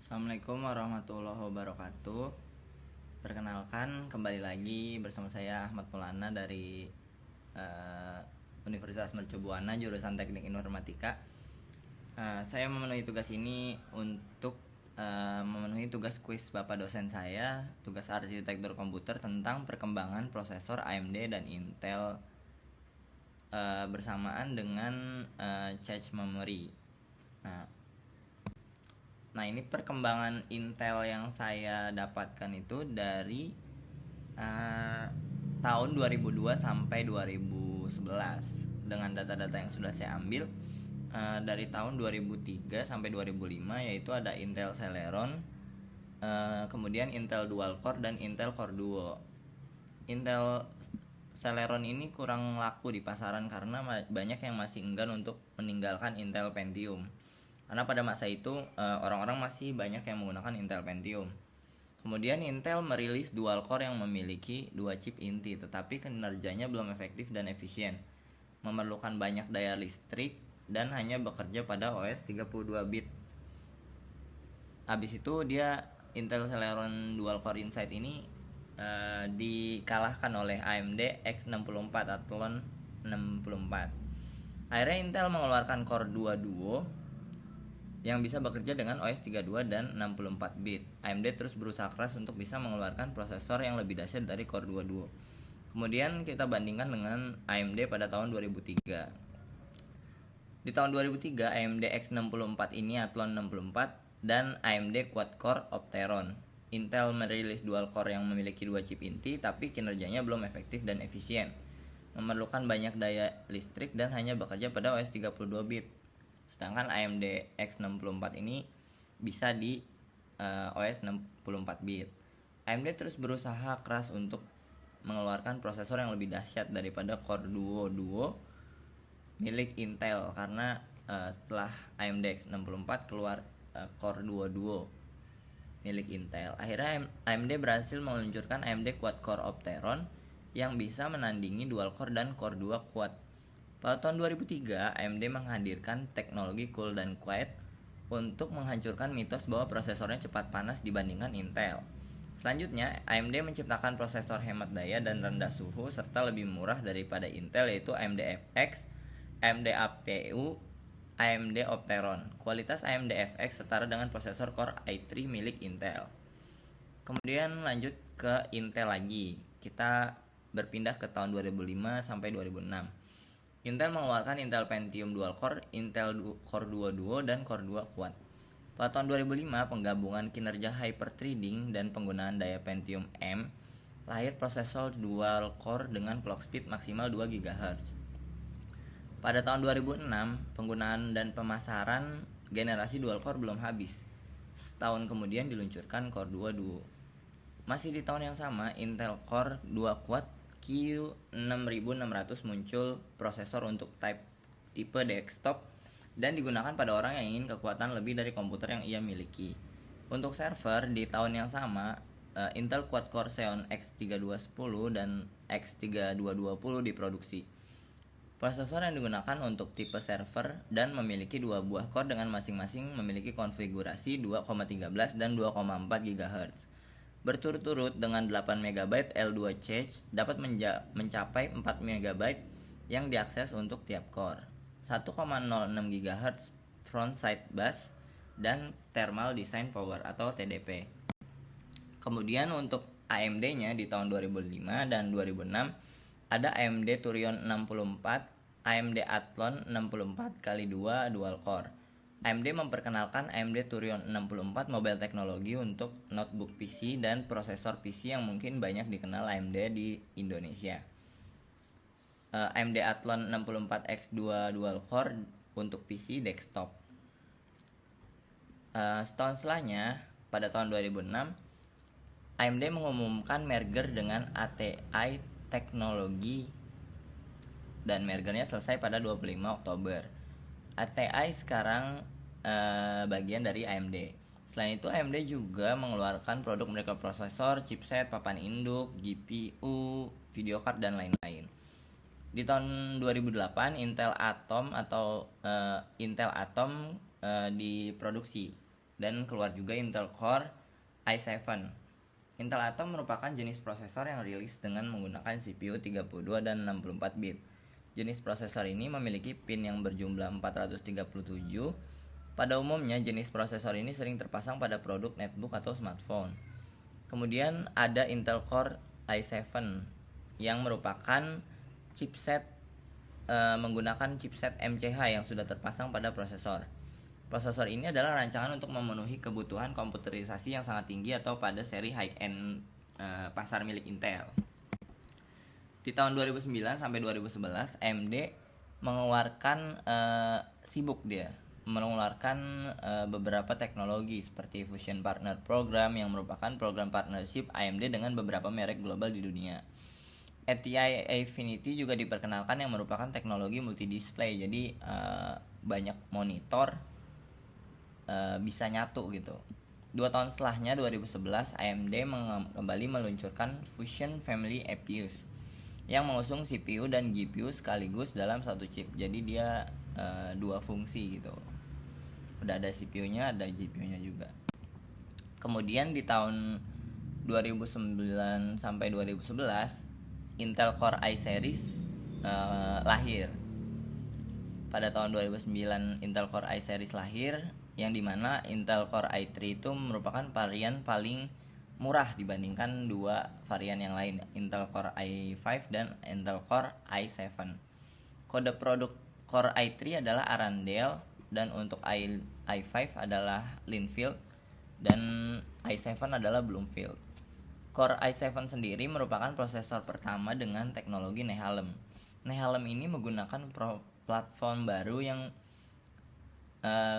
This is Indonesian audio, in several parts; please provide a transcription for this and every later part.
Assalamualaikum warahmatullahi wabarakatuh. Perkenalkan, kembali lagi bersama saya Ahmad Maulana dari eh, Universitas Mercu Buana, jurusan Teknik Informatika. Saya memenuhi tugas ini untuk memenuhi tugas kuis Bapak dosen saya, tugas arsitektur komputer tentang perkembangan prosesor AMD dan Intel bersamaan dengan cache memory. Nah, ini perkembangan Intel yang saya dapatkan itu dari tahun 2002 sampai 2011 dengan data-data yang sudah saya ambil dari tahun 2003 sampai 2005, yaitu ada Intel Celeron, kemudian Intel Dual Core dan Intel Core Duo. Intel Celeron ini kurang laku di pasaran karena banyak yang masih enggan untuk meninggalkan Intel Pentium. Karena pada masa itu orang-orang masih banyak yang menggunakan Intel Pentium. Kemudian Intel merilis dual core yang memiliki 2 chip inti, tetapi kinerjanya belum efektif dan efisien, memerlukan banyak daya listrik dan hanya bekerja pada OS 32 bit. Habis itu Intel Celeron Dual Core Insight ini dikalahkan oleh AMD X64 Athlon 64. Akhirnya Intel mengeluarkan Core 2 Duo yang bisa bekerja dengan OS 32 dan 64 bit. AMD terus berusaha keras untuk bisa mengeluarkan prosesor yang lebih dahsyat dari Core 2 Duo. Kemudian kita bandingkan dengan AMD pada tahun 2003. Di tahun 2003 AMD X64 ini Athlon 64 dan AMD Quad-Core Opteron. Intel merilis dual core yang memiliki 2 chip inti, tapi kinerjanya belum efektif dan efisien, memerlukan banyak daya listrik dan hanya bekerja pada OS 32 bit. Sedangkan AMD X64 ini bisa di OS 64 bit. AMD terus berusaha keras untuk mengeluarkan prosesor yang lebih dahsyat daripada Core Duo Duo milik Intel, karena setelah AMD X64 keluar Core Duo Duo milik Intel. Akhirnya AMD berhasil meluncurkan AMD Quad-Core Opteron yang bisa menandingi dual core dan Core 2 Quad. Pada tahun 2003, AMD menghadirkan teknologi cool dan quiet untuk menghancurkan mitos bahwa prosesornya cepat panas dibandingkan Intel. Selanjutnya, AMD menciptakan prosesor hemat daya dan rendah suhu serta lebih murah daripada Intel, yaitu AMD FX, AMD APU, AMD Opteron. Kualitas AMD FX setara dengan prosesor Core i3 milik Intel. Kemudian lanjut ke Intel lagi. Kita berpindah ke tahun 2005 sampai 2006. Intel mengeluarkan Intel Pentium Dual Core, Intel Core 2 Duo, dan Core 2 Quad. Pada tahun 2005, penggabungan kinerja hyperthreading dan penggunaan daya Pentium M, lahir prosesor dual core dengan clock speed maksimal 2 GHz. Pada tahun 2006, penggunaan dan pemasaran generasi dual core belum habis. Setahun kemudian diluncurkan Core 2 Duo. Masih di tahun yang sama, Intel Core 2 Quad Q6600 muncul, prosesor untuk tipe desktop dan digunakan pada orang yang ingin kekuatan lebih dari komputer yang ia miliki. Untuk server, di tahun yang sama, Intel Quad-Core Xeon X3210 dan X3220 diproduksi. Prosesor yang digunakan untuk tipe server dan memiliki 2 buah core dengan masing-masing memiliki konfigurasi 2,13 dan 2,4 GHz. Berturut-turut dengan 8 MB L2 cache dapat mencapai 4 MB yang diakses untuk tiap core, 1,06 GHz front-side bus, dan thermal design power atau TDP. Kemudian untuk AMD-nya di tahun 2005 dan 2006 ada AMD Thurion 64, AMD Athlon 64x2 dual core. AMD memperkenalkan AMD Thurion 64 mobile teknologi untuk notebook PC dan prosesor PC yang mungkin banyak dikenal AMD di Indonesia. AMD Athlon 64X2 dual core untuk PC desktop. Setahun setelahnya, pada tahun 2006, AMD mengumumkan merger dengan ATI Teknologi dan mergernya selesai pada 25 Oktober. ATI sekarang bagian dari AMD. Selain itu, AMD juga mengeluarkan produk microprosesor, chipset, papan induk, GPU, video card, dan lain-lain. Di tahun 2008, Intel Atom diproduksi. dan keluar juga Intel Core i7. Intel Atom merupakan jenis prosesor yang rilis dengan menggunakan CPU 32 dan 64 bit. Jenis prosesor ini memiliki pin yang berjumlah 437. Pada umumnya, jenis prosesor ini sering terpasang pada produk netbook atau smartphone. Kemudian ada Intel Core i7 yang merupakan chipset menggunakan chipset MCH yang sudah terpasang pada prosesor. Prosesor ini adalah rancangan untuk memenuhi kebutuhan komputerisasi yang sangat tinggi atau pada seri high-end pasar milik Intel. Di tahun 2009 sampai 2011, AMD mengeluarkan beberapa teknologi seperti Fusion Partner Program yang merupakan program partnership AMD dengan beberapa merek global di dunia. ATI Infinity juga diperkenalkan yang merupakan teknologi multi-display, jadi banyak monitor bisa nyatu gitu. 2 tahun setelahnya 2011 AMD kembali meluncurkan Fusion Family APUs yang mengusung CPU dan GPU sekaligus dalam satu chip. Jadi dia 2 fungsi gitu. Udah ada CPU-nya, ada GPU-nya juga. Kemudian di tahun 2009 sampai 2011 Intel Core i series lahir. Pada tahun 2009 Intel Core i series lahir, yang dimana Intel Core i3 itu merupakan varian paling murah dibandingkan 2 varian yang lain, Intel Core i5 dan Intel Core i7. Kode produk Core i3 adalah Arundel, dan untuk i5 adalah Linfield, dan i7 adalah Bloomfield. Core i7 sendiri merupakan prosesor pertama dengan teknologi Nehalem. Nehalem ini menggunakan platform baru yang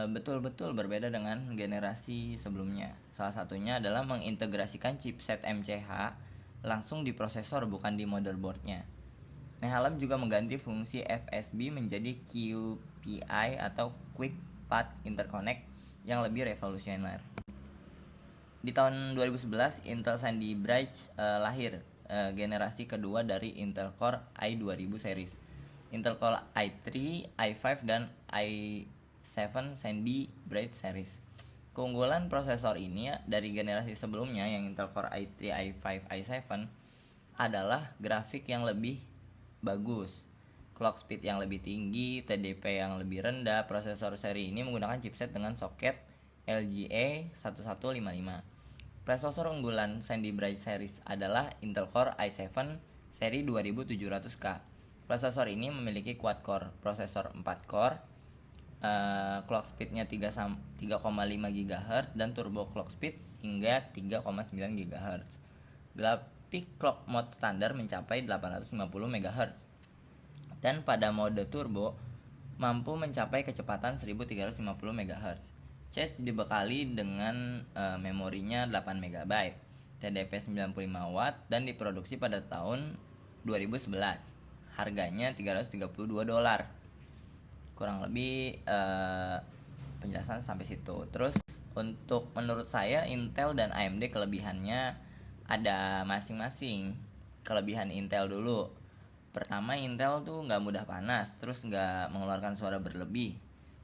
betul-betul berbeda dengan generasi sebelumnya. Salah satunya adalah mengintegrasikan chipset MCH langsung di prosesor, bukan di motherboardnya. Nehalem juga mengganti fungsi FSB menjadi QPI atau Quick Path Interconnect yang lebih revolusioner. Di tahun 2011 Intel Sandy Bridge lahir, generasi kedua dari Intel Core i2000 series. Intel Core i3, i5 dan i7 Sandy Bridge series. Keunggulan prosesor ini dari generasi sebelumnya yang Intel Core i3, i5, i7 adalah grafik yang lebih bagus, clock speed yang lebih tinggi, TDP yang lebih rendah. Prosesor seri ini menggunakan chipset dengan soket LGA 1155. Prosesor unggulan Sandy Bridge series adalah Intel Core i7 seri 2700K. Prosesor ini memiliki quad core, prosesor 4 core, clock speednya 3,5 GHz dan turbo clock speed hingga 3,9 GHz. Grafik clock mode standar mencapai 850 MHz. Dan pada mode turbo mampu mencapai kecepatan 1350 MHz. Cache dibekali dengan memorinya 8 MB, TDP 95 Watt dan diproduksi pada tahun 2011. Harganya $332. Kurang lebih penjelasan sampai situ. Terus untuk menurut saya Intel dan AMD kelebihannya ada masing-masing. Kelebihan Intel dulu. Pertama, Intel tuh nggak mudah panas, terus nggak mengeluarkan suara berlebih.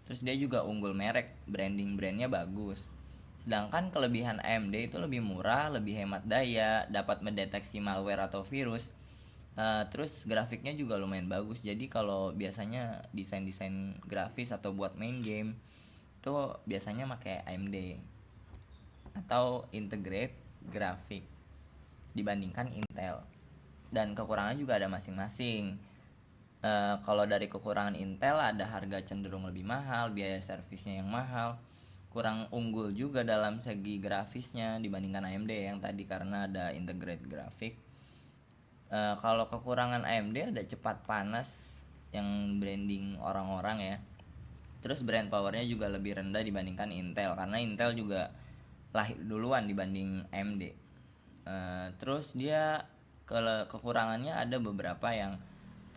Terus dia juga unggul merek, brandnya bagus. Sedangkan kelebihan AMD itu lebih murah, lebih hemat daya, dapat mendeteksi malware atau virus. Terus grafiknya juga lumayan bagus. Jadi kalau biasanya desain grafis atau buat main game itu biasanya pakai AMD atau integrate grafik dibandingkan Intel. Dan kekurangan juga ada masing-masing. Kalau dari kekurangan Intel ada harga cenderung lebih mahal, biaya servisnya yang mahal, kurang unggul juga dalam segi grafisnya dibandingkan AMD yang tadi karena ada integrate grafik. Kalau kekurangan AMD ada cepat panas yang branding orang-orang ya. Terus brand powernya juga lebih rendah dibandingkan Intel karena Intel juga lahir duluan dibanding AMD. Terus dia kekurangannya ada beberapa yang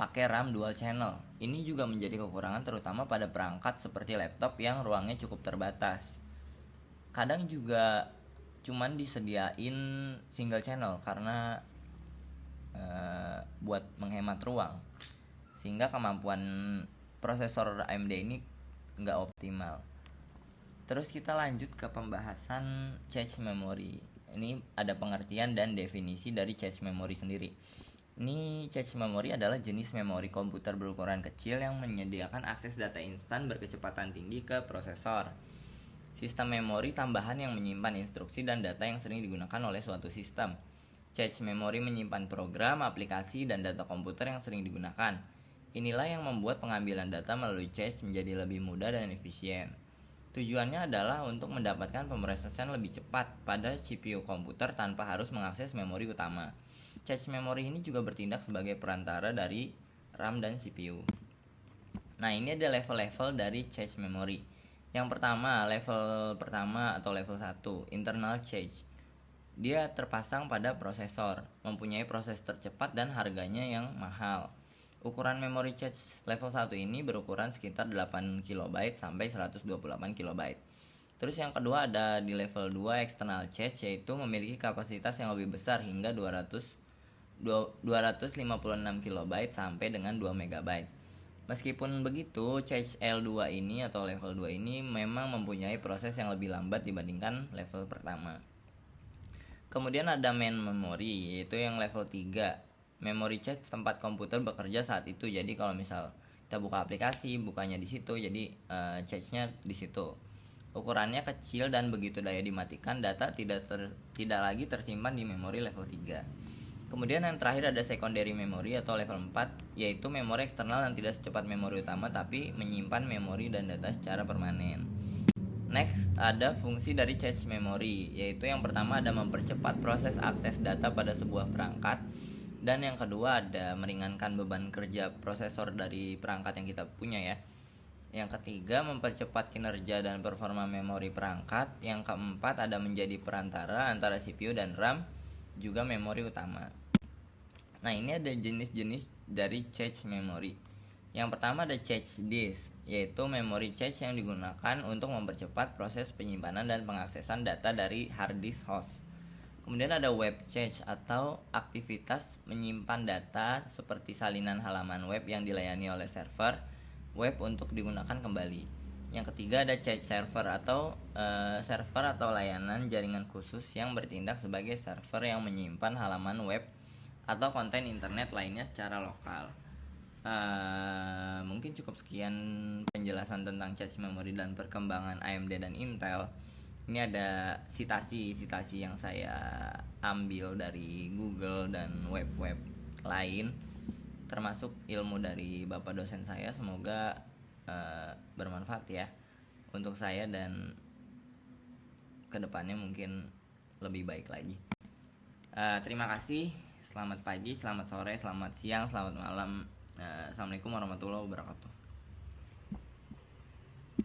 pakai RAM dual channel. Ini juga menjadi kekurangan terutama pada perangkat seperti laptop yang ruangnya cukup terbatas. Kadang juga cuman disediain single channel karena buat menghemat ruang, sehingga kemampuan prosesor AMD ini nggak optimal. Terus kita lanjut ke pembahasan cache memory. Ini ada pengertian dan definisi dari cache memory sendiri. Ini cache memory adalah jenis memori komputer berukuran kecil yang menyediakan akses data instan berkecepatan tinggi ke prosesor. Sistem memori tambahan yang menyimpan instruksi dan data yang sering digunakan oleh suatu sistem. Cache memory menyimpan program, aplikasi, dan data komputer yang sering digunakan. Inilah yang membuat pengambilan data melalui cache menjadi lebih mudah dan efisien. Tujuannya adalah untuk mendapatkan pemrosesan lebih cepat pada CPU komputer tanpa harus mengakses memori utama. Cache memory ini juga bertindak sebagai perantara dari RAM dan CPU. Nah, ini ada level-level dari cache memory. Yang pertama, level pertama atau level 1, internal cache. Dia terpasang pada prosesor, mempunyai proses tercepat dan harganya yang mahal. Ukuran memori cache level 1 ini berukuran sekitar 8 KB sampai 128 KB. Terus yang kedua ada di level 2 external cache, yaitu memiliki kapasitas yang lebih besar hingga 256 KB sampai dengan 2 MB. Meskipun begitu, cache L2 ini atau level 2 ini memang mempunyai proses yang lebih lambat dibandingkan level pertama. Kemudian ada main memory, yaitu yang level 3. Memory cache tempat komputer bekerja saat itu. Jadi kalau misal kita buka aplikasi, bukanya di situ, jadi cache-nya di situ. Ukurannya kecil dan begitu daya dimatikan, data tidak lagi tersimpan di memori level 3. Kemudian yang terakhir ada secondary memory atau level 4, yaitu memori eksternal yang tidak secepat memori utama tapi menyimpan memori dan data secara permanen. Next, ada fungsi dari cache memory, yaitu yang pertama ada mempercepat proses akses data pada sebuah perangkat, dan yang kedua ada meringankan beban kerja prosesor dari perangkat yang kita punya ya. Yang ketiga, mempercepat kinerja dan performa memori perangkat. Yang keempat, ada menjadi perantara antara CPU dan RAM, juga memori utama. Nah, ini ada jenis-jenis dari cache memory. Yang pertama ada cache disk, yaitu memori cache yang digunakan untuk mempercepat proses penyimpanan dan pengaksesan data dari hard disk host. Kemudian ada web cache atau aktivitas menyimpan data seperti salinan halaman web yang dilayani oleh server web untuk digunakan kembali. Yang ketiga ada cache server atau server atau layanan jaringan khusus yang bertindak sebagai server yang menyimpan halaman web atau konten internet lainnya secara lokal. Mungkin cukup sekian penjelasan tentang cache memory dan perkembangan AMD dan Intel. Ini ada sitasi-sitasi yang saya ambil dari Google dan web-web lain, termasuk ilmu dari bapak dosen saya. Semoga bermanfaat ya untuk saya dan kedepannya mungkin lebih baik lagi. Terima kasih. Selamat pagi, selamat sore, selamat siang, selamat malam. Assalamualaikum warahmatullahi wabarakatuh.